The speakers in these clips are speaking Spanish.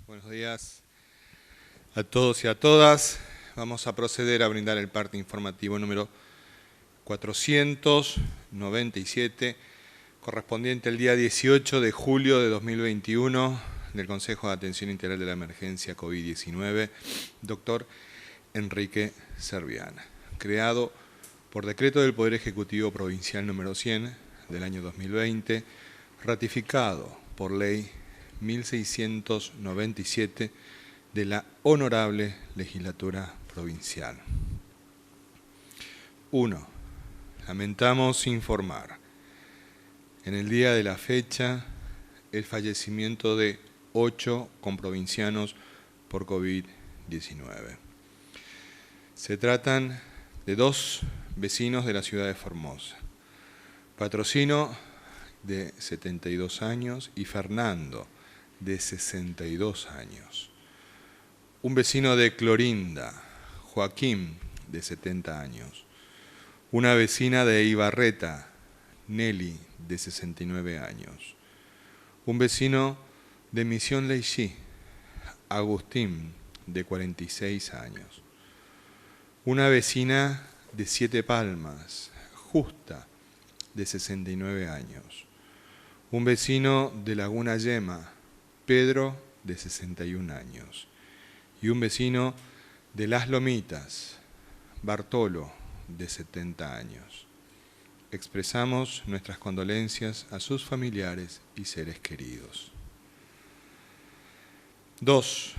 Buenos días a todos y a todas. Vamos a proceder a brindar el parte informativo número 497, correspondiente al día 18 de julio de 2021 del Consejo de Atención Integral de la Emergencia COVID-19, doctor Enrique Serviana, creado por decreto del Poder Ejecutivo Provincial número 100 del año 2020, ratificado por ley 1697 de la Honorable Legislatura Provincial. 1. Lamentamos informar en el día de la fecha el fallecimiento de 8 comprovincianos por COVID-19. Se tratan de 2 vecinos de la ciudad de Formosa, Patrocino, de 72 años, y Fernando, de 62 años. Un vecino de Clorinda, Joaquín, de 70 años. Una vecina de Ibarreta, Nelly, de 69 años. Un vecino de Misión Leixí, Agustín, de 46 años. Una vecina de Siete Palmas, Justa, de 69 años. Un vecino de Laguna Yema, Pedro, de 61 años. Y un vecino de Las Lomitas, Bartolo, de 70 años. Expresamos nuestras condolencias a sus familiares y seres queridos. 2.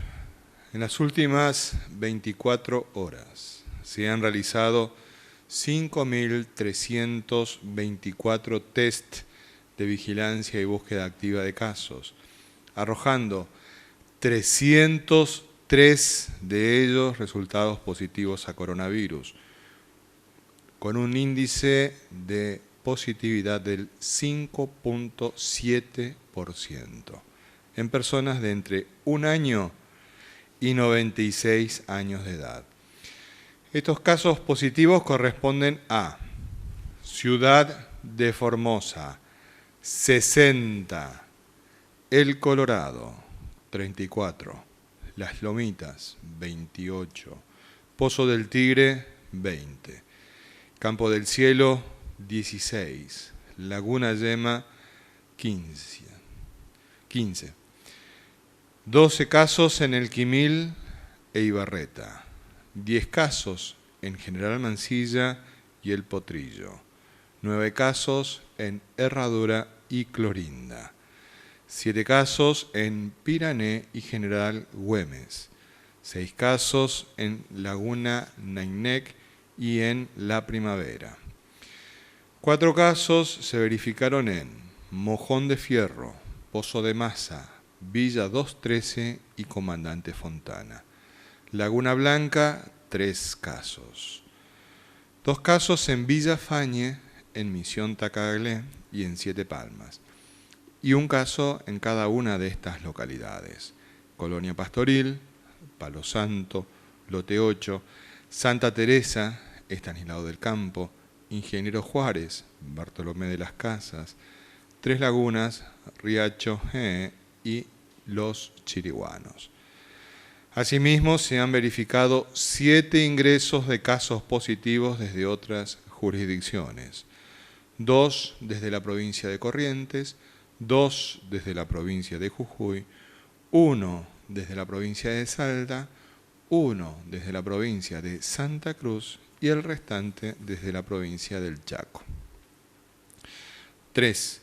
En las últimas 24 horas se han realizado 5.324 test de vigilancia y búsqueda activa de casos, arrojando 303 de ellos resultados positivos a coronavirus, con un índice de positividad del 5.7% en personas de entre 1 año y 96 años de edad. Estos casos positivos corresponden a Ciudad de Formosa, 60, El Colorado, 34, Las Lomitas, 28, Pozo del Tigre, 20, Campo del Cielo, 16, Laguna Yema, 15, 12 casos en El Quimil e Ibarreta, 10 casos en General Mansilla y El Potrillo, 9 casos en Herradura y Clorinda, 7 casos en Pirané y General Güemes, 6 casos en Laguna Nainec y en La Primavera. 4 casos se verificaron en Mojón de Fierro, Pozo de Masa, Villa 213 y Comandante Fontana. Laguna Blanca, 3 casos. 2 casos en Villa Fañe, en Misión Tacaglé y en Siete Palmas. Y 1 caso en cada una de estas localidades: Colonia Pastoril, Palo Santo, Lote 8, Santa Teresa, Estanislao del Campo, Ingeniero Juárez, Bartolomé de las Casas, Tres Lagunas, Riacho y Los Chiriguanos. Asimismo, se han verificado 7 ingresos de casos positivos desde otras jurisdicciones: 2 desde la provincia de Corrientes, 2 desde la provincia de Jujuy, 1 desde la provincia de Salta, 1 desde la provincia de Santa Cruz y el restante desde la provincia del Chaco. 3.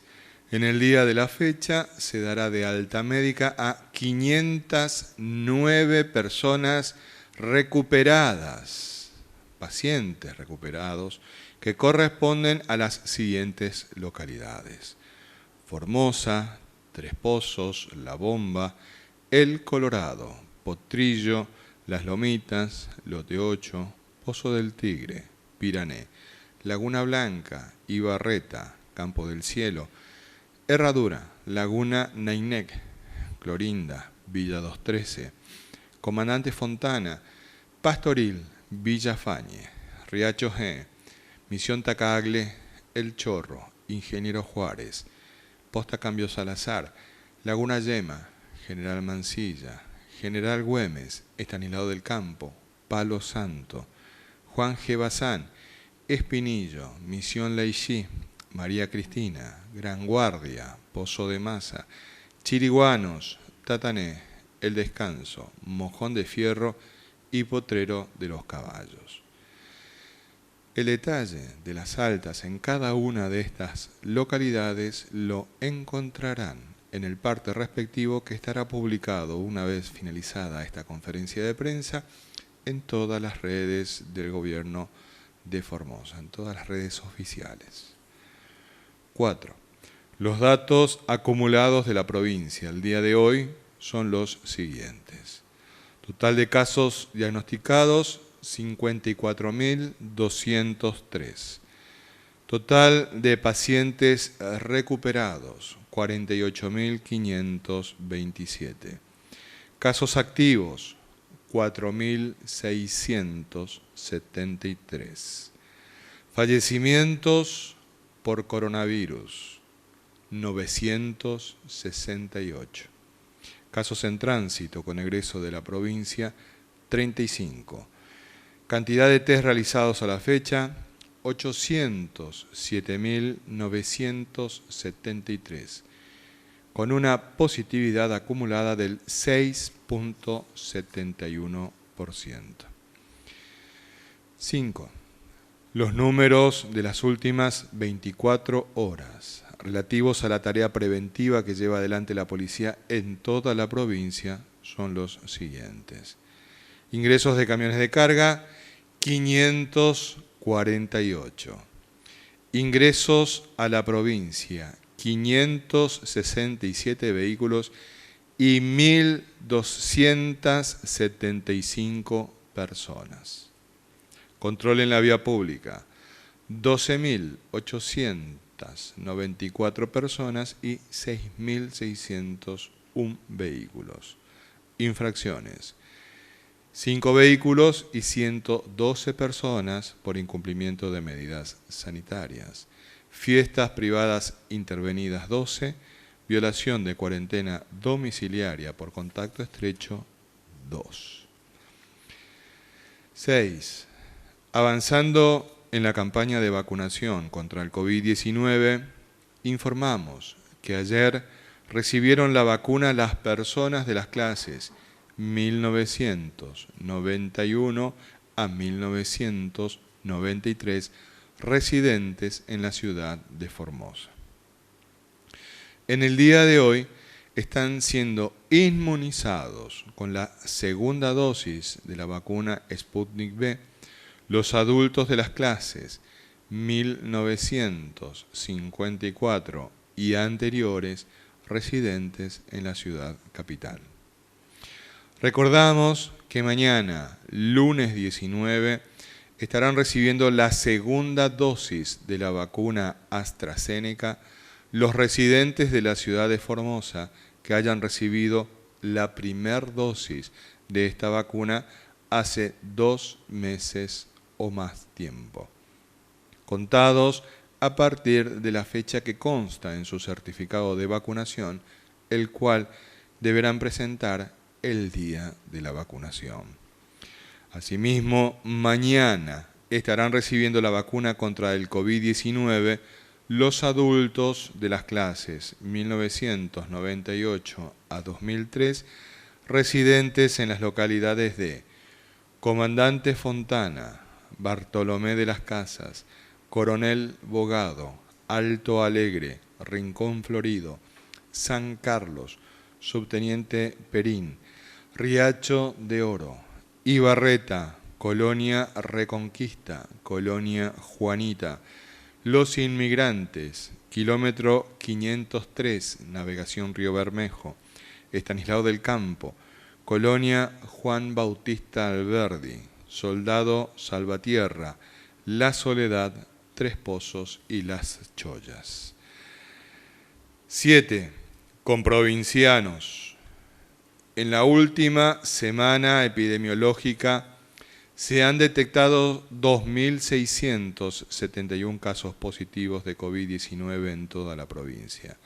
En el día de la fecha se dará de alta médica a 509 personas recuperadas, pacientes recuperados, que corresponden a las siguientes localidades: Formosa, Tres Pozos, La Bomba, El Colorado, Potrillo, Las Lomitas, Lote 8, Pozo del Tigre, Pirané, Laguna Blanca, Ibarreta, Campo del Cielo, Herradura, Laguna Nainec, Clorinda, Villa 213, Comandante Fontana, Pastoril, Villa Fañe, Riacho G, Misión Tacagle, El Chorro, Ingeniero Juárez, Posta Cambio Salazar, Laguna Yema, General Mansilla, General Güemes, Estanislao del Campo, Palo Santo, Juan G. Bazán, Espinillo, Misión Leixí, María Cristina, Gran Guardia, Pozo de Maza, Chiriguanos, Tatané, El Descanso, Mojón de Fierro y Potrero de los Caballos. El detalle de las altas en cada una de estas localidades lo encontrarán en el parte respectivo que estará publicado una vez finalizada esta conferencia de prensa en todas las redes del gobierno de Formosa, en todas las redes oficiales. 4. Los datos acumulados de la provincia al día de hoy son los siguientes. Total de casos diagnosticados, 54.203. Total de pacientes recuperados, 48.527. Casos activos, 4.673. Fallecimientos por coronavirus, 968. Casos en tránsito con egreso de la provincia, 35. Cantidad de test realizados a la fecha, 807.973, con una positividad acumulada del 6.71%. 5. Los números de las últimas 24 horas relativos a la tarea preventiva que lleva adelante la policía en toda la provincia son los siguientes. Ingresos de camiones de carga, 548. Ingresos a la provincia, 567 vehículos y 1.275 personas. Control en la vía pública, 12.894 personas y 6.601 vehículos. Infracciones, 5 vehículos y 112 personas por incumplimiento de medidas sanitarias. Fiestas privadas intervenidas 12, violación de cuarentena domiciliaria por contacto estrecho 2. 6. Avanzando en la campaña de vacunación contra el COVID-19, informamos que ayer recibieron la vacuna las personas de las clases 1991 a 1993 residentes en la ciudad de Formosa. En el día de hoy están siendo inmunizados con la segunda dosis de la vacuna Sputnik V los adultos de las clases 1954 y anteriores residentes en la ciudad capital. Recordamos que mañana, lunes 19, estarán recibiendo la segunda dosis de la vacuna AstraZeneca los residentes de la ciudad de Formosa que hayan recibido la primera dosis de esta vacuna hace 2 meses o más tiempo, contados a partir de la fecha que consta en su certificado de vacunación, el cual deberán presentar el día de la vacunación. Asimismo, mañana estarán recibiendo la vacuna contra el COVID-19 los adultos de las clases 1998 a 2003 residentes en las localidades de Comandante Fontana, Bartolomé de las Casas, Coronel Bogado, Alto Alegre, Rincón Florido, San Carlos, Subteniente Perín, Riacho de Oro, Ibarreta, Colonia Reconquista, Colonia Juanita, Los Inmigrantes, kilómetro 503, Navegación Río Bermejo, Estanislao del Campo, Colonia Juan Bautista Alberdi, Soldado Salvatierra, La Soledad, Tres Pozos y Las Chollas. 7. Con provincianos. En la última semana epidemiológica se han detectado 2.671 casos positivos de COVID-19 en toda la provincia,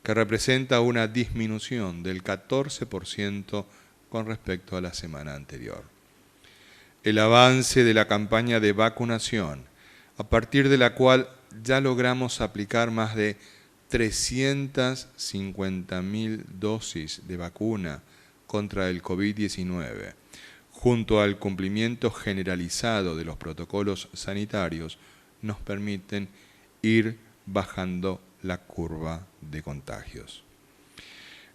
que representa una disminución del 14% con respecto a la semana anterior. El avance de la campaña de vacunación, a partir de la cual ya logramos aplicar más de 350.000 dosis de vacuna contra el COVID-19, junto al cumplimiento generalizado de los protocolos sanitarios, nos permiten ir bajando la curva de contagios.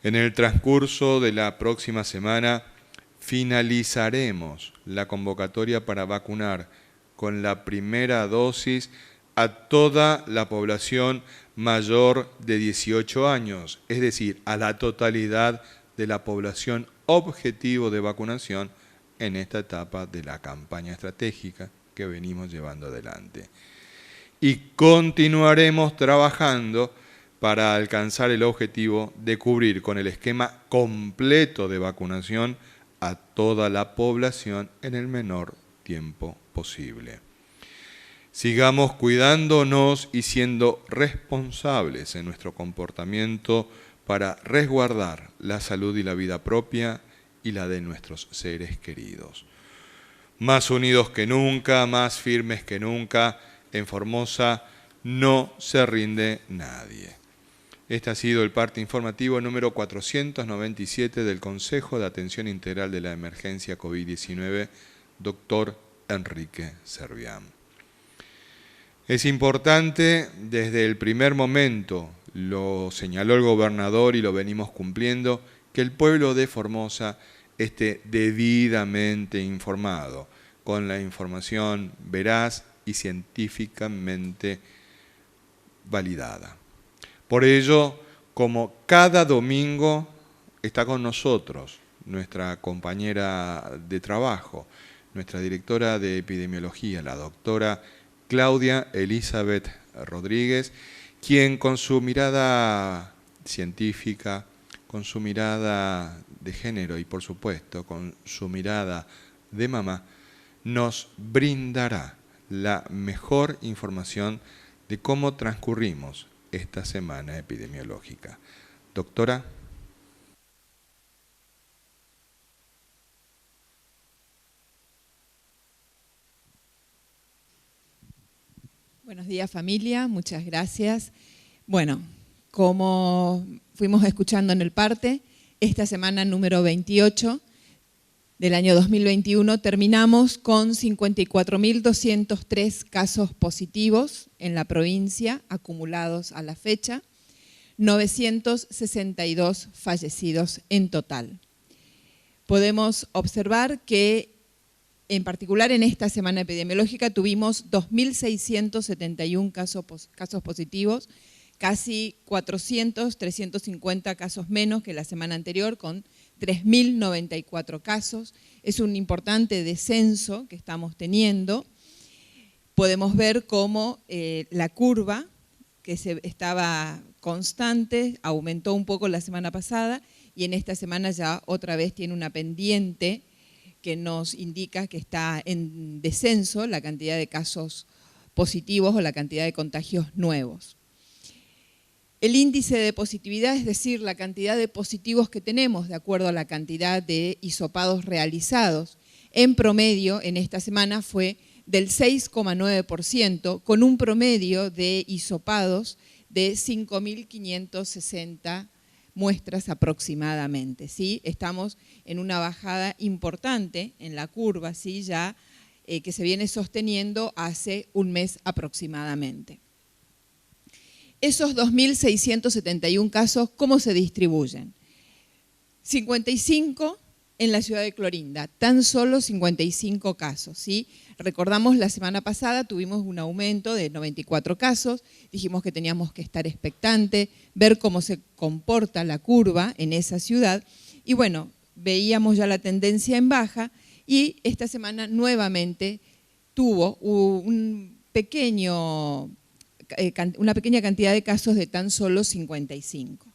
En el transcurso de la próxima semana finalizaremos la convocatoria para vacunar con la primera dosis a toda la población mayor de 18 años, es decir, a la totalidad de la población objetivo de vacunación en esta etapa de la campaña estratégica que venimos llevando adelante. Y continuaremos trabajando para alcanzar el objetivo de cubrir con el esquema completo de vacunación a toda la población en el menor tiempo posible. Sigamos cuidándonos y siendo responsables en nuestro comportamiento para resguardar la salud y la vida propia y la de nuestros seres queridos. Más unidos que nunca, más firmes que nunca, en Formosa no se rinde nadie. Este ha sido el parte informativo número 497 del Consejo de Atención Integral de la Emergencia COVID-19, doctor Enrique Servián. Es importante, desde el primer momento, lo señaló el gobernador y lo venimos cumpliendo, que el pueblo de Formosa esté debidamente informado, con la información veraz y científicamente validada. Por ello, como cada domingo está con nosotros nuestra compañera de trabajo, nuestra directora de epidemiología, la doctora Claudia Elizabeth Rodríguez, quien con su mirada científica, con su mirada de género y por supuesto con su mirada de mamá, nos brindará la mejor información de cómo transcurrimos esta semana epidemiológica. Doctora. Buenos días, familia, muchas gracias. Bueno, como fuimos escuchando en el parte, esta semana número 28 del año 2021 terminamos con 54.203 casos positivos en la provincia, acumulados a la fecha, 962 fallecidos en total. Podemos observar que en particular en esta semana epidemiológica tuvimos 2.671 casos positivos, casi 400, 350 casos menos que la semana anterior, con 3.094 casos. Es un importante descenso que estamos teniendo. Podemos ver cómo la curva, que estaba constante, aumentó un poco la semana pasada y en esta semana ya otra vez tiene una pendiente que nos indica que está en descenso la cantidad de casos positivos o la cantidad de contagios nuevos. El índice de positividad, es decir, la cantidad de positivos que tenemos de acuerdo a la cantidad de hisopados realizados, en promedio en esta semana fue del 6,9%, con un promedio de hisopados de 5.560 muestras aproximadamente, ¿sí? Estamos en una bajada importante en la curva, ¿sí? Ya que se viene sosteniendo hace un mes aproximadamente. Esos 2.671 casos, ¿cómo se distribuyen? 55 en la ciudad de Clorinda, tan solo 55 casos, ¿sí? Recordamos la semana pasada tuvimos un aumento de 94 casos, dijimos que teníamos que estar expectantes, ver cómo se comporta la curva en esa ciudad y bueno, veíamos ya la tendencia en baja y esta semana nuevamente tuvo una pequeña cantidad de casos de tan solo 55.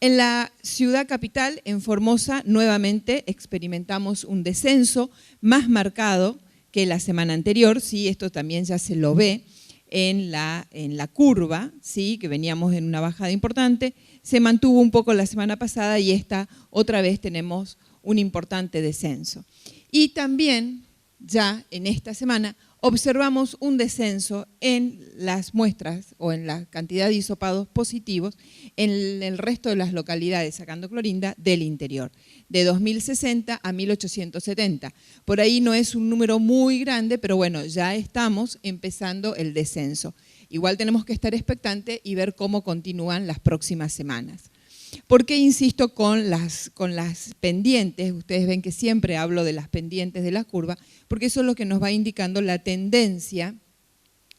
En la ciudad capital, en Formosa, nuevamente experimentamos un descenso más marcado que la semana anterior, ¿sí? Esto también ya se lo ve en la curva, ¿sí? Que veníamos en una bajada importante, se mantuvo un poco la semana pasada y esta otra vez tenemos un importante descenso. Y también, ya en esta semana, observamos un descenso en las muestras o en la cantidad de hisopados positivos en el resto de las localidades, sacando Clorinda, del interior, de 2.060 a 1.870. Por ahí no es un número muy grande, pero bueno, ya estamos empezando el descenso. Igual tenemos que estar expectantes y ver cómo continúan las próximas semanas. ¿Por qué insisto con las pendientes? Ustedes ven que siempre hablo de las pendientes de la curva, porque eso es lo que nos va indicando la tendencia,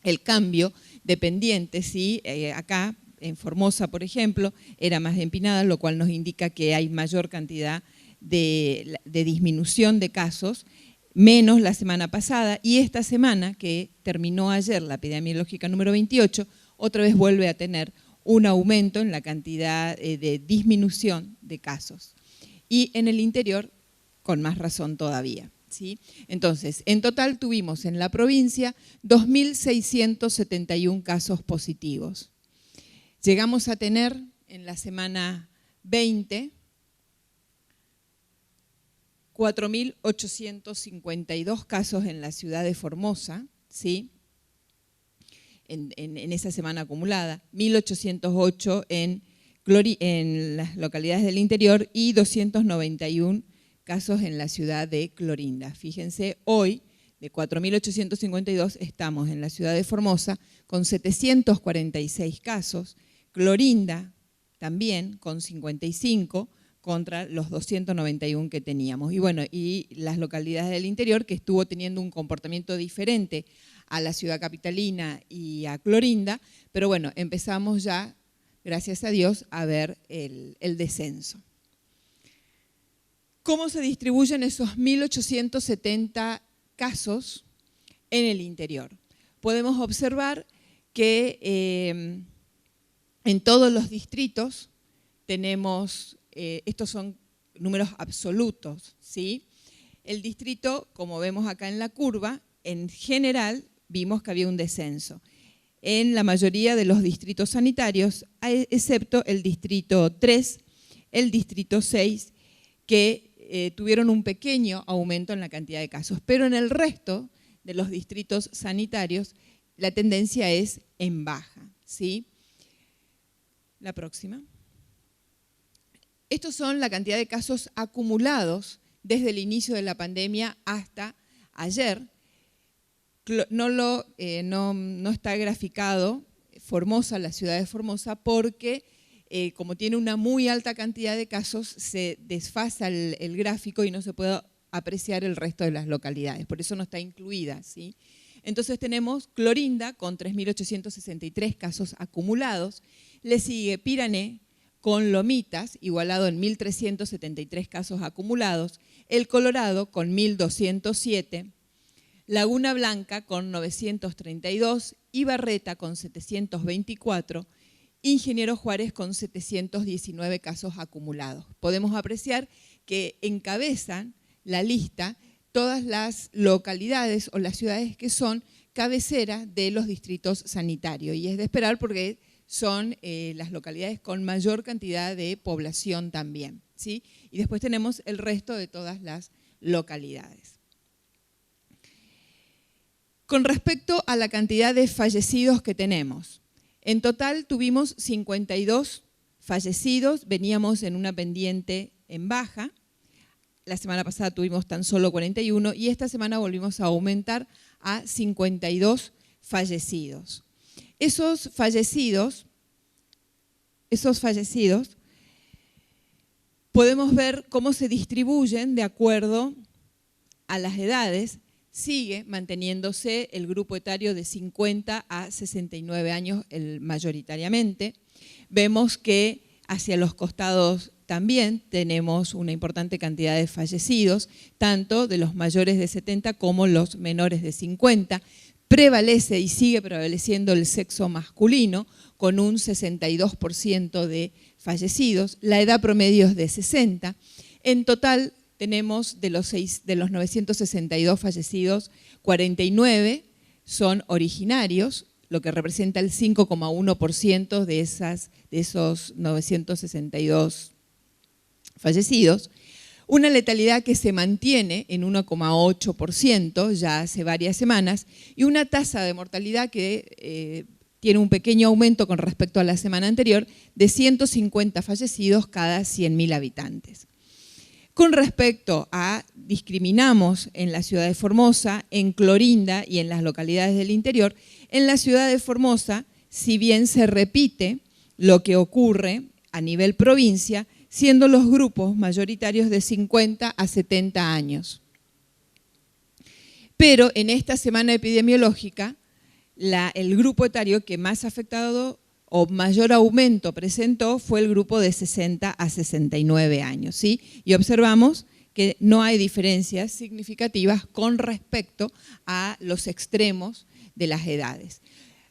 el cambio de pendientes. ¿Sí? Acá, en Formosa, por ejemplo, era más empinada, lo cual nos indica que hay mayor cantidad de disminución de casos, menos la semana pasada, y esta semana, que terminó ayer la epidemiológica número 28, otra vez vuelve a tener un aumento en la cantidad de disminución de casos. Y en el interior, con más razón todavía. ¿Sí? Entonces, en total tuvimos en la provincia 2.671 casos positivos. Llegamos a tener en la semana 20 4.852 casos en la ciudad de Formosa, ¿sí? En esa semana acumulada, 1.808 en las localidades del interior y 291 casos en la ciudad de Clorinda. Fíjense, hoy de 4.852 estamos en la ciudad de Formosa con 746 casos, Clorinda también con 55 contra los 291 que teníamos. Y bueno, y las localidades del interior que estuvo teniendo un comportamiento diferente a la ciudad capitalina y a Clorinda, pero bueno, empezamos ya, gracias a Dios, a ver el descenso. ¿Cómo se distribuyen esos 1.870 casos en el interior? Podemos observar que en todos los distritos tenemos, estos son números absolutos, ¿sí? El distrito, como vemos acá en la curva, en general vimos que había un descenso en la mayoría de los distritos sanitarios, excepto el distrito 3, el distrito 6, que tuvieron un pequeño aumento en la cantidad de casos. Pero en el resto de los distritos sanitarios la tendencia es en baja, ¿sí? La próxima. Estos son la cantidad de casos acumulados desde el inicio de la pandemia hasta ayer. No está graficado Formosa, la ciudad de Formosa, porque como tiene una muy alta cantidad de casos, se desfasa el gráfico y no se puede apreciar el resto de las localidades. Por eso no está incluida, ¿sí? Entonces tenemos Clorinda con 3.863 casos acumulados. Le sigue Pirané con Lomitas, igualado en 1.373 casos acumulados. El Colorado con 1.207. Laguna Blanca con 932, Ibarreta con 724, Ingeniero Juárez con 719 casos acumulados. Podemos apreciar que encabezan la lista todas las localidades o las ciudades que son cabecera de los distritos sanitarios. Y es de esperar porque son las localidades con mayor cantidad de población también, ¿sí? Y después tenemos el resto de todas las localidades. Con respecto a la cantidad de fallecidos que tenemos, en total tuvimos 52 fallecidos, veníamos en una pendiente en baja, la semana pasada tuvimos tan solo 41 y esta semana volvimos a aumentar a 52 fallecidos. Esos fallecidos, podemos ver cómo se distribuyen de acuerdo a las edades. Sigue manteniéndose el grupo etario de 50 a 69 años mayoritariamente. Vemos que hacia los costados también tenemos una importante cantidad de fallecidos, tanto de los mayores de 70 como los menores de 50. Prevalece y sigue prevaleciendo el sexo masculino, con un 62% de fallecidos. La edad promedio es de 60. En total, tenemos de los 962 fallecidos, 49 son originarios, lo que representa el 5,1% de esos 962 fallecidos. Una letalidad que se mantiene en 1,8% ya hace varias semanas y una tasa de mortalidad que tiene un pequeño aumento con respecto a la semana anterior de 150 fallecidos cada 100.000 habitantes. Con respecto a, discriminamos en la ciudad de Formosa, en Clorinda y en las localidades del interior, en la ciudad de Formosa, si bien se repite lo que ocurre a nivel provincia, siendo los grupos mayoritarios de 50 a 70 años. Pero en esta semana epidemiológica, el grupo etario que más afectado o mayor aumento presentó fue el grupo de 60 a 69 años, ¿sí? Y observamos que no hay diferencias significativas con respecto a los extremos de las edades.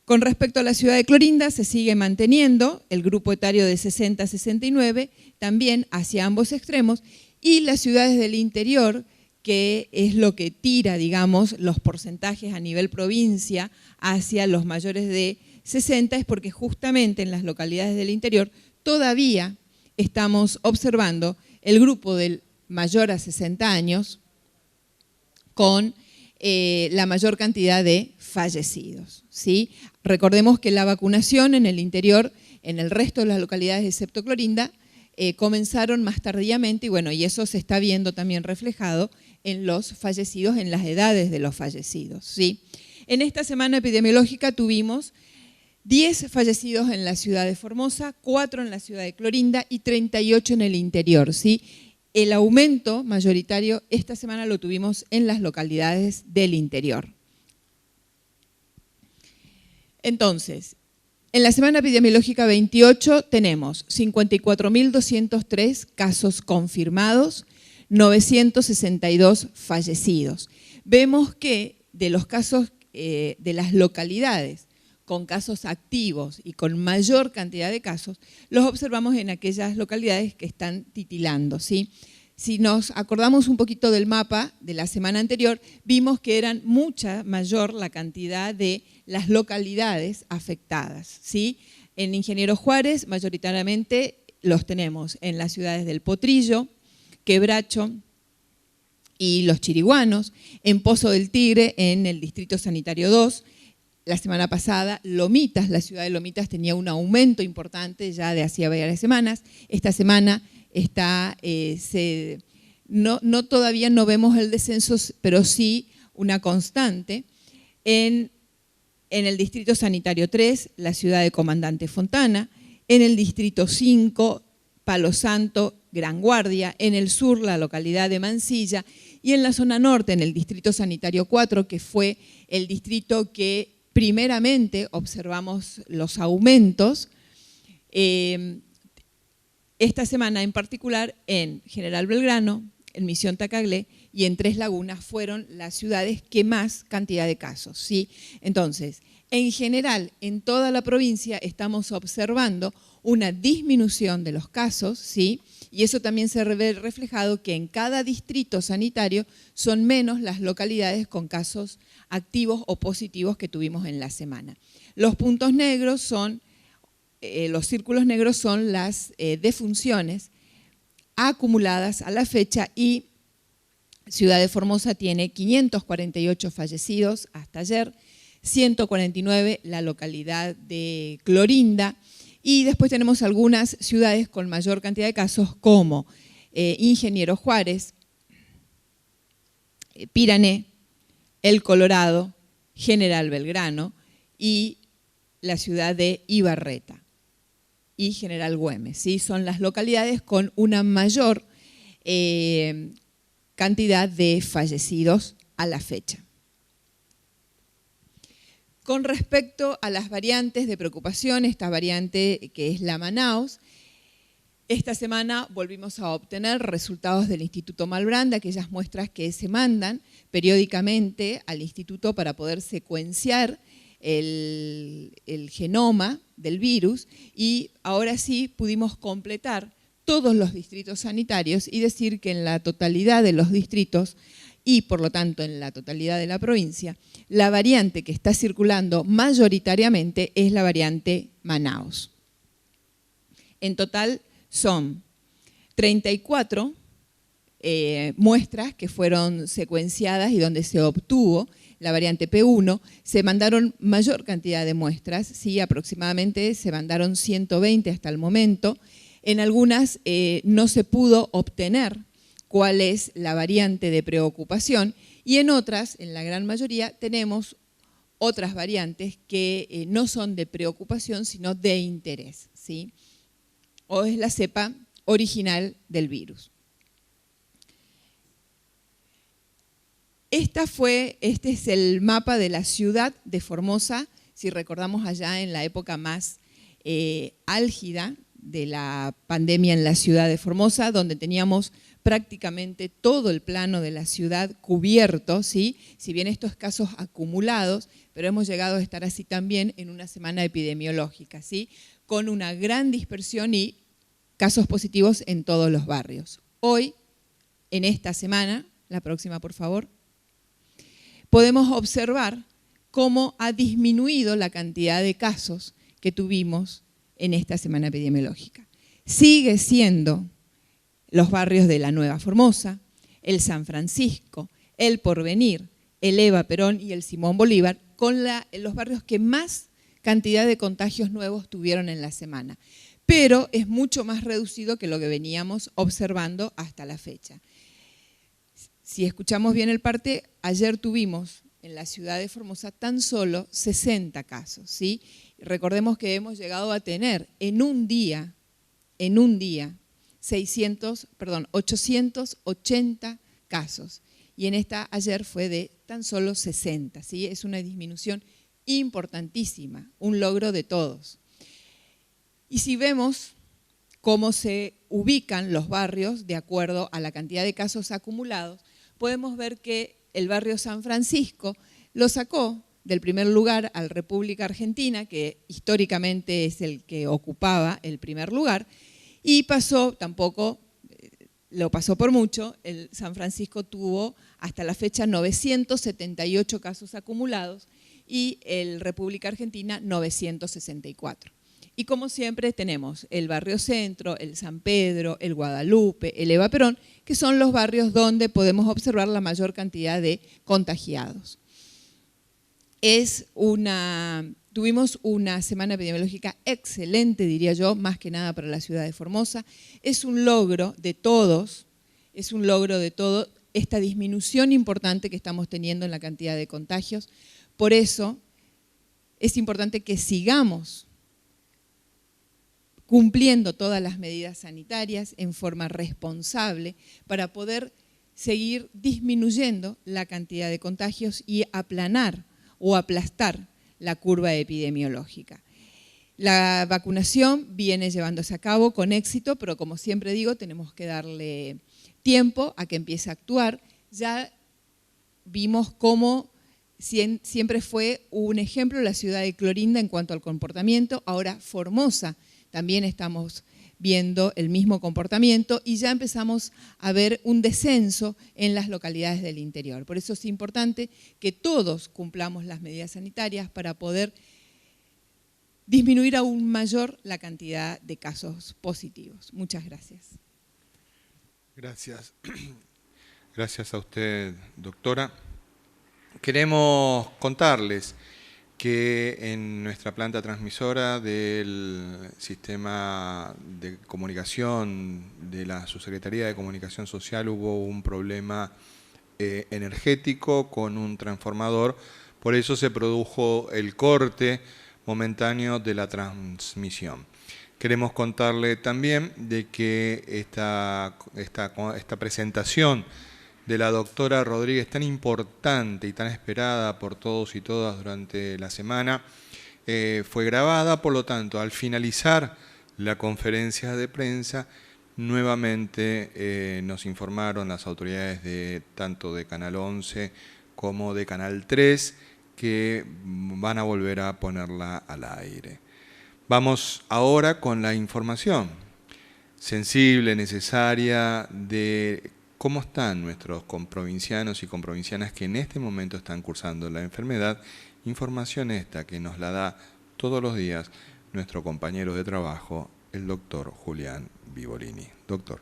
Con respecto a la ciudad de Clorinda, se sigue manteniendo el grupo etario de 60 a 69, también hacia ambos extremos, y las ciudades del interior, que es lo que tira, digamos, los porcentajes a nivel provincia hacia los mayores de 60, es porque justamente en las localidades del interior todavía estamos observando el grupo del mayor a 60 años con la mayor cantidad de fallecidos, ¿sí? Recordemos que la vacunación en el interior, en el resto de las localidades excepto Clorinda, comenzaron más tardíamente y bueno, y eso se está viendo también reflejado en los fallecidos, en las edades de los fallecidos, ¿sí? En esta semana epidemiológica tuvimos 10 fallecidos en la ciudad de Formosa, 4 en la ciudad de Clorinda y 38 en el interior, ¿sí? El aumento mayoritario esta semana lo tuvimos en las localidades del interior. Entonces, en la semana epidemiológica 28 tenemos 54.203 casos confirmados, 962 fallecidos. Vemos que de los casos de las localidades con casos activos y con mayor cantidad de casos, los observamos en aquellas localidades que están titilando, ¿sí? Si nos acordamos un poquito del mapa de la semana anterior, vimos que eran mucha mayor la cantidad de las localidades afectadas, ¿sí? En Ingeniero Juárez, mayoritariamente los tenemos en las ciudades del Potrillo, Quebracho y Los Chiriguanos, en Pozo del Tigre, en el Distrito Sanitario 2, la semana pasada, Lomitas, la ciudad de Lomitas tenía un aumento importante ya de hacía varias semanas. Esta semana está, todavía no vemos el descenso, pero sí una constante. En el Distrito Sanitario 3, la ciudad de Comandante Fontana. En el Distrito 5, Palo Santo, Gran Guardia. En el sur, la localidad de Mansilla. Y en la zona norte, en el Distrito Sanitario 4, que fue el distrito que primeramente observamos los aumentos, esta semana en particular en General Belgrano, en Misión Tacaglé y en Tres Lagunas fueron las ciudades que más cantidad de casos, ¿sí? Entonces, en general, en toda la provincia estamos observando una disminución de los casos, ¿sí? Y eso también se ve reflejado que en cada distrito sanitario son menos las localidades con casos activos o positivos que tuvimos en la semana. Los puntos negros son, los círculos negros son las defunciones acumuladas a la fecha y Ciudad de Formosa tiene 548 fallecidos hasta ayer, 149 la localidad de Clorinda y después tenemos algunas ciudades con mayor cantidad de casos como Ingeniero Juárez, Pirané, El Colorado, General Belgrano y la ciudad de Ibarreta y General Güemes, ¿sí? Son las localidades con una mayor cantidad de fallecidos a la fecha. Con respecto a las variantes de preocupación, esta variante que es la Manaus, esta semana volvimos a obtener resultados del Instituto Malbrán, de aquellas muestras que se mandan periódicamente al instituto para poder secuenciar el genoma del virus y ahora sí pudimos completar todos los distritos sanitarios y decir que en la totalidad de los distritos y por lo tanto en la totalidad de la provincia, la variante que está circulando mayoritariamente es la variante Manaus. En total son 34 muestras que fueron secuenciadas y donde se obtuvo la variante P1, se mandaron mayor cantidad de muestras, ¿sí? Aproximadamente se mandaron 120 hasta el momento. En algunas no se pudo obtener cuál es la variante de preocupación y en otras, en la gran mayoría, tenemos otras variantes que no son de preocupación, sino de interés, ¿sí? O es la cepa original del virus. Este es el mapa de la ciudad de Formosa, si recordamos allá en la época más álgida de la pandemia en la ciudad de Formosa, donde teníamos prácticamente todo el plano de la ciudad cubierto, ¿sí? Si bien estos casos acumulados, pero hemos llegado a estar así también en una semana epidemiológica, ¿sí? Con una gran dispersión y casos positivos en todos los barrios. Hoy, en esta semana, la próxima por favor, podemos observar cómo ha disminuido la cantidad de casos que tuvimos en esta semana epidemiológica. Sigue siendo los barrios de la Nueva Formosa, el San Francisco, el Porvenir, el Eva Perón y el Simón Bolívar, con los barrios que más cantidad de contagios nuevos tuvieron en la semana. Pero es mucho más reducido que lo que veníamos observando hasta la fecha. Si escuchamos bien el parte, ayer tuvimos en la ciudad de Formosa tan solo 60 casos, ¿sí? Recordemos que hemos llegado a tener en un día 880 casos y en esta ayer fue de tan solo 60, ¿sí? Es una disminución importantísima, un logro de todos. Y si vemos cómo se ubican los barrios de acuerdo a la cantidad de casos acumulados, podemos ver que el barrio San Francisco lo sacó del primer lugar al República Argentina, que históricamente es el que ocupaba el primer lugar, y lo pasó por mucho, el San Francisco tuvo hasta la fecha 978 casos acumulados y el República Argentina 964. Y como siempre tenemos el barrio Centro, el San Pedro, el Guadalupe, el Eva Perón, que son los barrios donde podemos observar la mayor cantidad de contagiados. Tuvimos una semana epidemiológica excelente, diría yo, más que nada para la ciudad de Formosa. Es un logro de todos, esta disminución importante que estamos teniendo en la cantidad de contagios. Por eso es importante que sigamos cumpliendo todas las medidas sanitarias en forma responsable para poder seguir disminuyendo la cantidad de contagios y aplanar o aplastar la curva epidemiológica. La vacunación viene llevándose a cabo con éxito, pero como siempre digo, tenemos que darle tiempo a que empiece a actuar. Ya vimos cómo siempre fue un ejemplo la ciudad de Clorinda en cuanto al comportamiento, ahora Formosa también estamos viendo el mismo comportamiento y ya empezamos a ver un descenso en las localidades del interior. Por eso es importante que todos cumplamos las medidas sanitarias para poder disminuir aún mayor la cantidad de casos positivos. Muchas gracias. Gracias. Gracias a usted, doctora. Queremos contarles que en nuestra planta transmisora del sistema de comunicación de la Subsecretaría de Comunicación Social hubo un problema energético con un transformador, por eso se produjo el corte momentáneo de la transmisión. Queremos contarle también de que esta presentación de la doctora Rodríguez, tan importante y tan esperada por todos y todas durante la semana, fue grabada, por lo tanto, al finalizar la conferencia de prensa, nuevamente nos informaron las autoridades tanto de Canal 11 como de Canal 3 que van a volver a ponerla al aire. Vamos ahora con la información sensible, necesaria, de cómo están nuestros comprovincianos y comprovincianas que en este momento están cursando la enfermedad. Información esta que nos la da todos los días nuestro compañero de trabajo, el doctor Julián Vivolini. Doctor.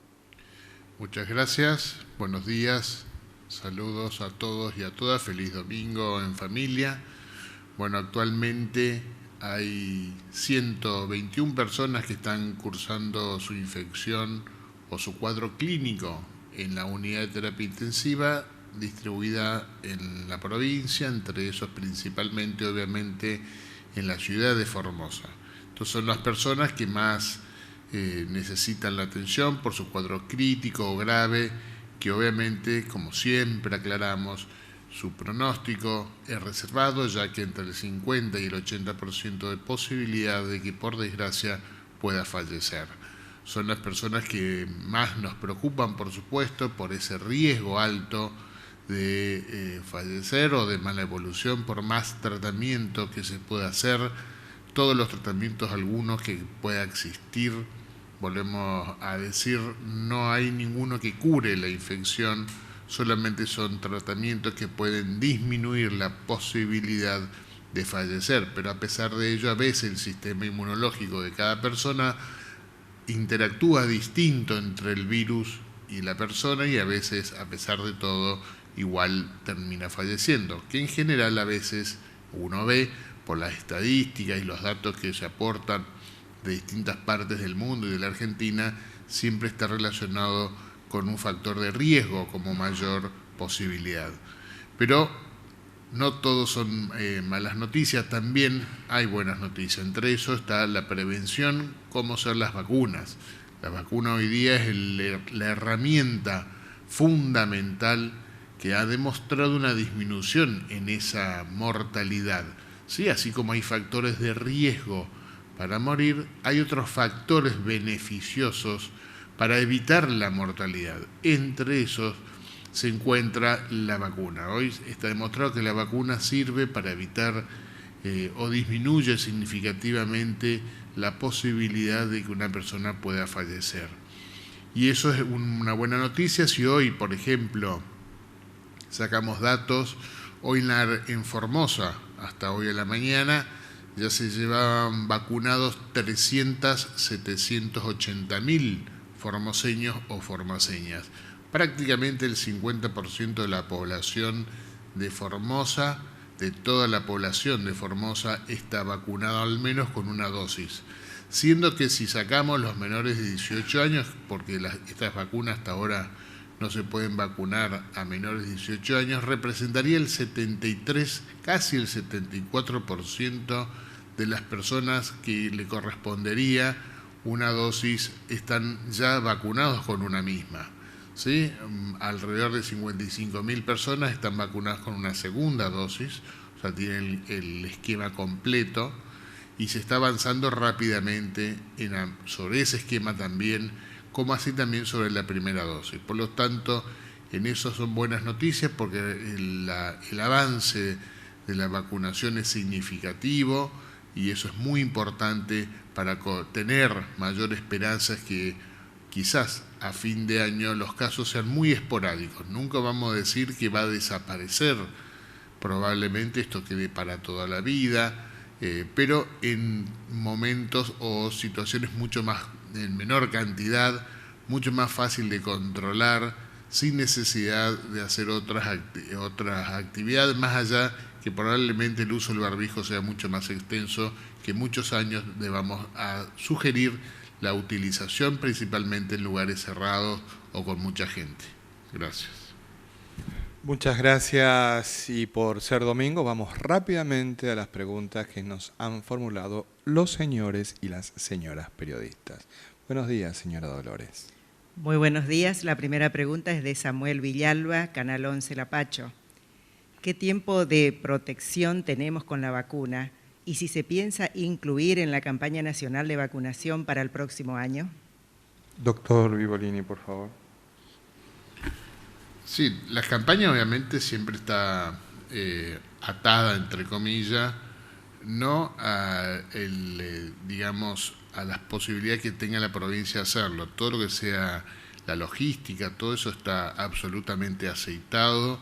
Muchas gracias, buenos días, saludos a todos y a todas, feliz domingo en familia. Bueno, actualmente hay 121 personas que están cursando su infección o su cuadro clínico en la unidad de terapia intensiva distribuida en la provincia, entre esos principalmente, obviamente, en la ciudad de Formosa. Entonces son las personas que más necesitan la atención por su cuadro crítico o grave, que obviamente, como siempre aclaramos, su pronóstico es reservado, ya que entre el 50 y el 80% de posibilidad de que por desgracia pueda fallecer. Son las personas que más nos preocupan, por supuesto, por ese riesgo alto de fallecer o de mala evolución, por más tratamiento que se pueda hacer, todos los tratamientos algunos que pueda existir. Volvemos a decir, no hay ninguno que cure la infección, solamente son tratamientos que pueden disminuir la posibilidad de fallecer, pero a pesar de ello, a veces el sistema inmunológico de cada persona interactúa distinto entre el virus y la persona y a veces, a pesar de todo, igual termina falleciendo, que en general a veces uno ve por las estadísticas y los datos que se aportan de distintas partes del mundo y de la Argentina, siempre está relacionado con un factor de riesgo como mayor posibilidad. Pero no todos son malas noticias, también hay buenas noticias. Entre eso está la prevención, cómo ser las vacunas. La vacuna hoy día es la herramienta fundamental que ha demostrado una disminución en esa mortalidad. ¿Sí? Así como hay factores de riesgo para morir, hay otros factores beneficiosos para evitar la mortalidad. Entre esos se encuentra la vacuna. Hoy está demostrado que la vacuna sirve para evitar o disminuye significativamente la posibilidad de que una persona pueda fallecer. Y eso es una buena noticia. Si hoy, por ejemplo, sacamos datos, hoy en Formosa, hasta hoy a la mañana, ya se llevaban vacunados 780.000 formoseños o formoseñas. Prácticamente el 50% de la población de Formosa, de toda la población de Formosa, está vacunada al menos con una dosis. Siendo que si sacamos los menores de 18 años, porque estas vacunas hasta ahora no se pueden vacunar a menores de 18 años, representaría el 73, casi el 74% de las personas que le correspondería una dosis están ya vacunados con una misma. ¿Sí? Alrededor de 55.000 personas están vacunadas con una segunda dosis, o sea, tienen el esquema completo y se está avanzando rápidamente sobre ese esquema también, como así también sobre la primera dosis. Por lo tanto, en eso son buenas noticias porque el avance de la vacunación es significativo y eso es muy importante para tener mayor esperanza que quizás a fin de año los casos sean muy esporádicos. Nunca vamos a decir que va a desaparecer, probablemente esto quede para toda la vida, pero en momentos o situaciones mucho más, en menor cantidad, mucho más fácil de controlar, sin necesidad de hacer otras actividades, más allá que probablemente el uso del barbijo sea mucho más extenso, que muchos años debamos a sugerir la utilización principalmente en lugares cerrados o con mucha gente. Gracias. Muchas gracias, y por ser domingo vamos rápidamente a las preguntas que nos han formulado los señores y las señoras periodistas. Buenos días, señora Dolores. Muy buenos días. La primera pregunta es de Samuel Villalba, Canal 11 Lapacho. ¿Qué tiempo de protección tenemos con la vacuna? ¿Y si se piensa incluir en la campaña nacional de vacunación para el próximo año? Doctor Vivolini, por favor. Sí, la campaña obviamente siempre está atada, entre comillas, no a, digamos, a las posibilidades que tenga la provincia de hacerlo. Todo lo que sea la logística, todo eso está absolutamente aceitado,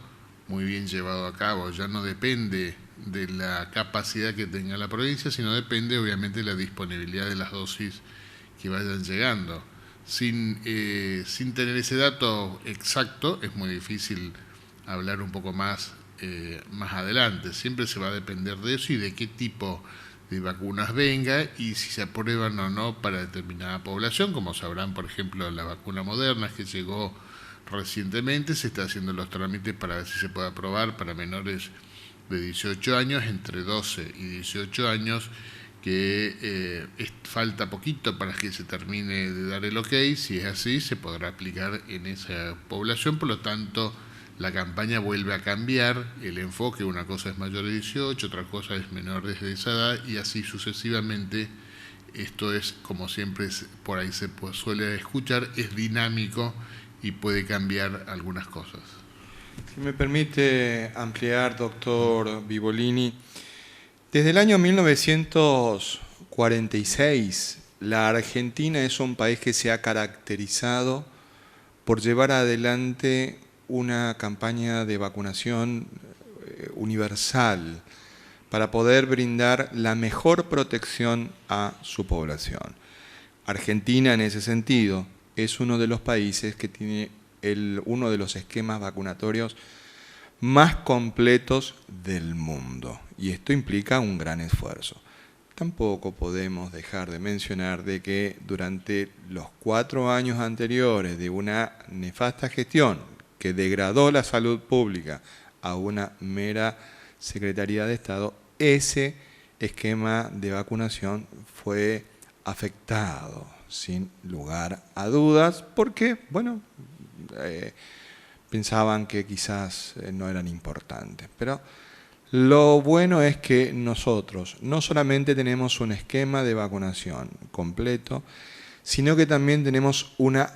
muy bien llevado a cabo. Ya no depende de la capacidad que tenga la provincia, sino depende obviamente de la disponibilidad de las dosis que vayan llegando. sin tener ese dato exacto, es muy difícil hablar un poco más adelante. Siempre se va a depender de eso y de qué tipo de vacunas venga y si se aprueban o no para determinada población. Como sabrán, por ejemplo, la vacuna Moderna que llegó recientemente, se está haciendo los trámites para ver si se puede aprobar para menores de 18 años, entre 12 y 18 años, que falta poquito para que se termine de dar el ok. Si es así, se podrá aplicar en esa población. Por lo tanto, la campaña vuelve a cambiar el enfoque. Una cosa es mayor de 18, otra cosa es menor de esa edad, y así sucesivamente. Esto es, como siempre por ahí se suele escuchar, es dinámico y puede cambiar algunas cosas. Si me permite ampliar, doctor Vivolini, desde el año 1946, la Argentina es un país que se ha caracterizado por llevar adelante una campaña de vacunación universal para poder brindar la mejor protección a su población. Argentina, en ese sentido, es uno de los países que tiene uno de los esquemas vacunatorios más completos del mundo, y esto implica un gran esfuerzo. Tampoco podemos dejar de mencionar de que durante los 4 años anteriores de una nefasta gestión que degradó la salud pública a una mera Secretaría de Estado, ese esquema de vacunación fue afectado, sin lugar a dudas, porque, bueno, pensaban que quizás no eran importantes. Pero lo bueno es que nosotros no solamente tenemos un esquema de vacunación completo, sino que también tenemos una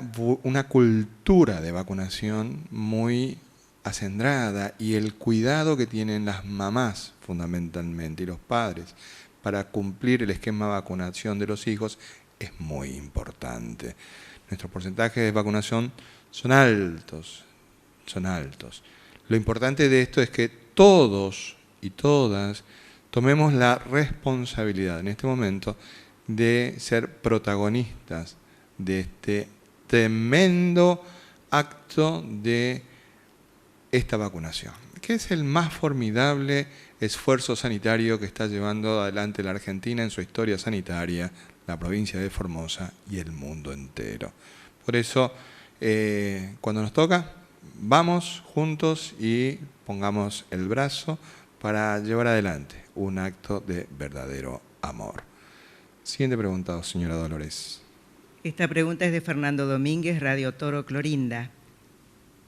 cultura de vacunación muy acendrada, y el cuidado que tienen las mamás fundamentalmente y los padres para cumplir el esquema de vacunación de los hijos es muy importante. Nuestros porcentajes de vacunación son altos. Lo importante de esto es que todos y todas tomemos la responsabilidad en este momento de ser protagonistas de este tremendo acto de esta vacunación, que es el más formidable esfuerzo sanitario que está llevando adelante la Argentina en su historia sanitaria, la provincia de Formosa y el mundo entero. Por eso, cuando nos toca, vamos juntos y pongamos el brazo para llevar adelante un acto de verdadero amor. Siguiente pregunta, señora Dolores. Esta pregunta es de Fernando Domínguez, Radio Toro Clorinda.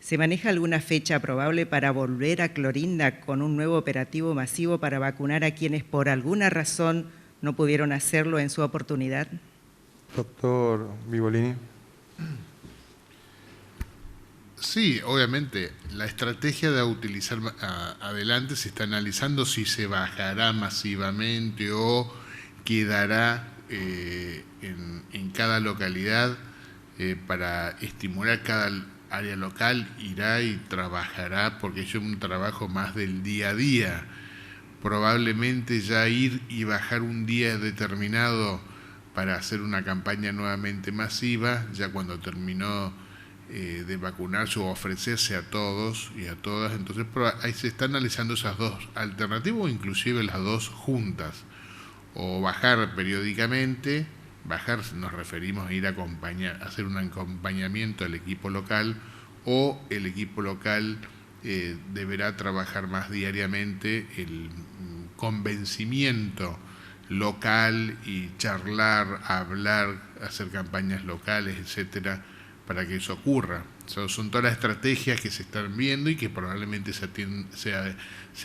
¿Se maneja alguna fecha probable para volver a Clorinda con un nuevo operativo masivo para vacunar a quienes por alguna razón no pudieron hacerlo en su oportunidad? Doctor Vivolini. Sí, obviamente, la estrategia de utilizar adelante se está analizando si se bajará masivamente o quedará en cada localidad para estimular cada área local, irá y trabajará, porque es un trabajo más del día a día. Probablemente ya ir y bajar un día determinado para hacer una campaña nuevamente masiva, ya cuando terminó de vacunarse o ofrecerse a todos y a todas. Entonces ahí se está analizando esas dos alternativas, o inclusive las dos juntas, o bajar periódicamente. Bajar nos referimos a ir a hacer un acompañamiento al equipo local, o el equipo local deberá trabajar más diariamente el convencimiento local y charlar, hablar, hacer campañas locales, etcétera, para que eso ocurra. Son todas las estrategias que se están viendo y que probablemente se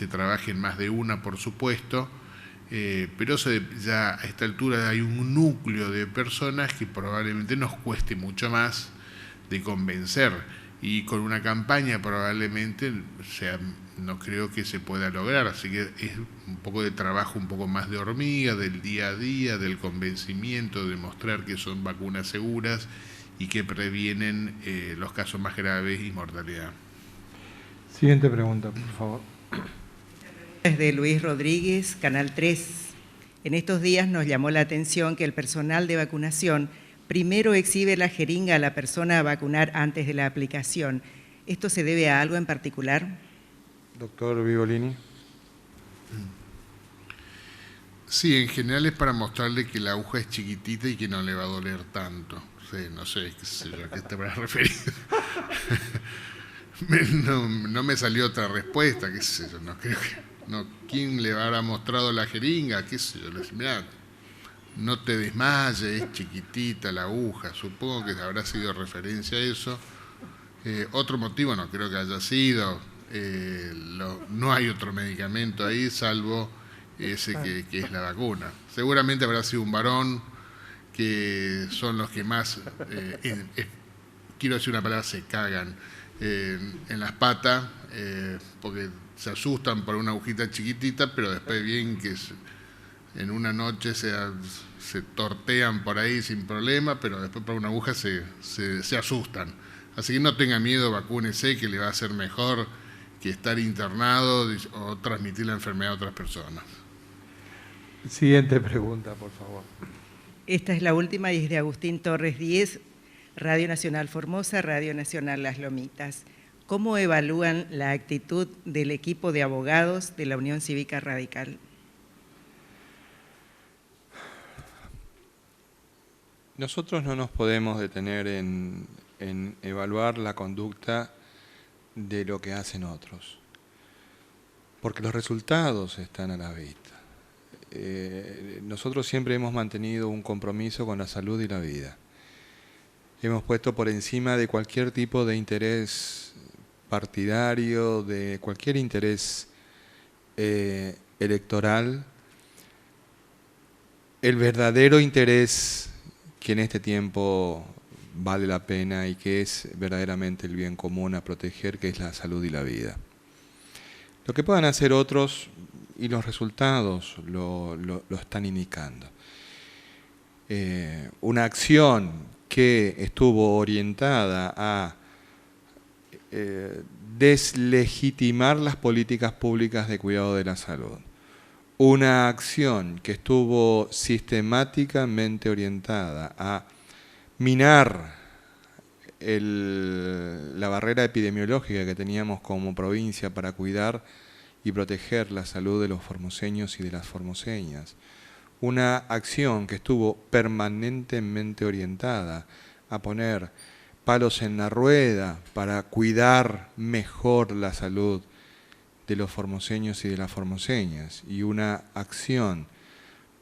trabajen más de una, por supuesto, pero ya a esta altura hay un núcleo de personas que probablemente nos cueste mucho más de convencer, y con una campaña probablemente no creo que se pueda lograr, así que es un poco de trabajo, un poco más de hormiga, del día a día, del convencimiento, de mostrar que son vacunas seguras y que previenen los casos más graves y mortalidad. Siguiente pregunta, por favor. Es de Luis Rodríguez, Canal 3. En estos días nos llamó la atención que el personal de vacunación Primero exhibe la jeringa a la persona a vacunar antes de la aplicación. ¿Esto se debe a algo en particular? Doctor Vigolini. Sí, en general es para mostrarle que la aguja es chiquitita y que no le va a doler tanto. Sí, no sé, qué sé yo, ¿a qué te vas a referir? No me salió otra respuesta, qué sé yo, no creo que... No, ¿quién le habrá mostrado la jeringa? ¿Qué sé yo? Le decía, mirá, no te desmayes, es chiquitita la aguja. Supongo que habrá sido referencia a eso. Otro motivo no creo que haya sido. No hay otro medicamento ahí salvo ese que es la vacuna. Seguramente habrá sido un varón, que son los que más, quiero decir una palabra, se cagan en las patas, porque se asustan por una agujita chiquitita, pero después bien que en una noche se tortean por ahí sin problema, pero después por una aguja se asustan. Así que no tenga miedo, vacúnese, que le va a hacer mejor que estar internado o transmitir la enfermedad a otras personas. Siguiente pregunta, por favor. Esta es la última y es de Agustín Torres 10, Radio Nacional Formosa, Radio Nacional Las Lomitas. ¿Cómo evalúan la actitud del equipo de abogados de la Unión Cívica Radical? Nosotros no nos podemos detener en evaluar la conducta de lo que hacen otros, porque los resultados están a la vista. Nosotros siempre hemos mantenido un compromiso con la salud y la vida. Hemos puesto por encima de cualquier tipo de interés partidario, de cualquier interés electoral, el verdadero interés que en este tiempo vale la pena y que es verdaderamente el bien común a proteger, que es la salud y la vida. Lo que puedan hacer otros y los resultados lo están indicando. Una acción que estuvo orientada a deslegitimar las políticas públicas de cuidado de la salud. Una acción que estuvo sistemáticamente orientada a minar la barrera epidemiológica que teníamos como provincia para cuidar y proteger la salud de los formoseños y de las formoseñas. Una acción que estuvo permanentemente orientada a poner palos en la rueda para cuidar mejor la salud de los formoseños y de las formoseñas, y una acción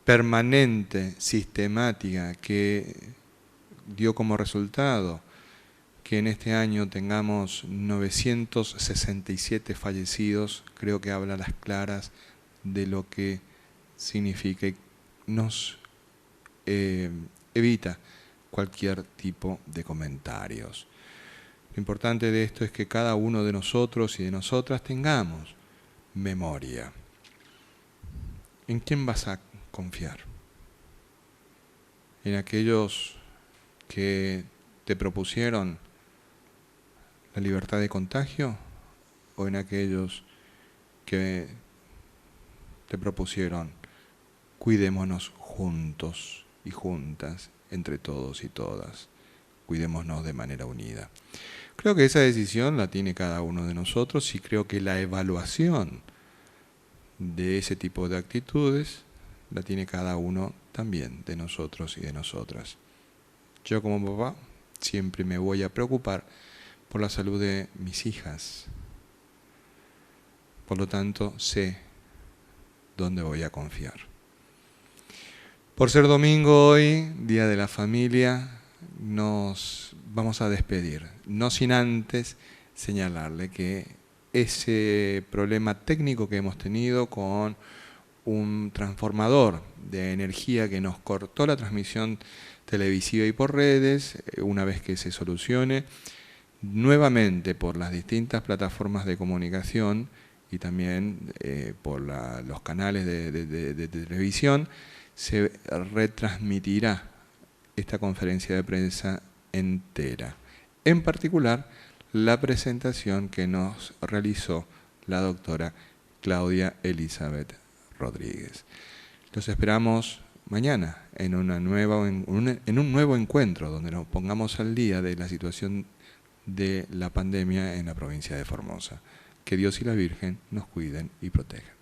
permanente, sistemática, que dio como resultado que en este año tengamos 967 fallecidos, creo que habla a las claras de lo que significa y nos evita cualquier tipo de comentarios. Lo importante de esto es que cada uno de nosotros y de nosotras tengamos memoria. ¿En quién vas a confiar? ¿En aquellos que te propusieron la libertad de contagio o en aquellos que te propusieron cuidémonos juntos y juntas, entre todos y todas, cuidémonos de manera unida? Creo que esa decisión la tiene cada uno de nosotros y creo que la evaluación de ese tipo de actitudes la tiene cada uno también de nosotros y de nosotras. Yo como papá siempre me voy a preocupar por la salud de mis hijas. Por lo tanto, sé dónde voy a confiar. Por ser domingo hoy, Día de la Familia, nos vamos a despedir, no sin antes señalarle que ese problema técnico que hemos tenido con un transformador de energía que nos cortó la transmisión televisiva y por redes, una vez que se solucione, nuevamente por las distintas plataformas de comunicación y también por los canales de televisión, se retransmitirá esta conferencia de prensa entera. En particular, la presentación que nos realizó la doctora Claudia Elizabeth Rodríguez. Los esperamos mañana en un nuevo encuentro donde nos pongamos al día de la situación de la pandemia en la provincia de Formosa. Que Dios y la Virgen nos cuiden y protejan.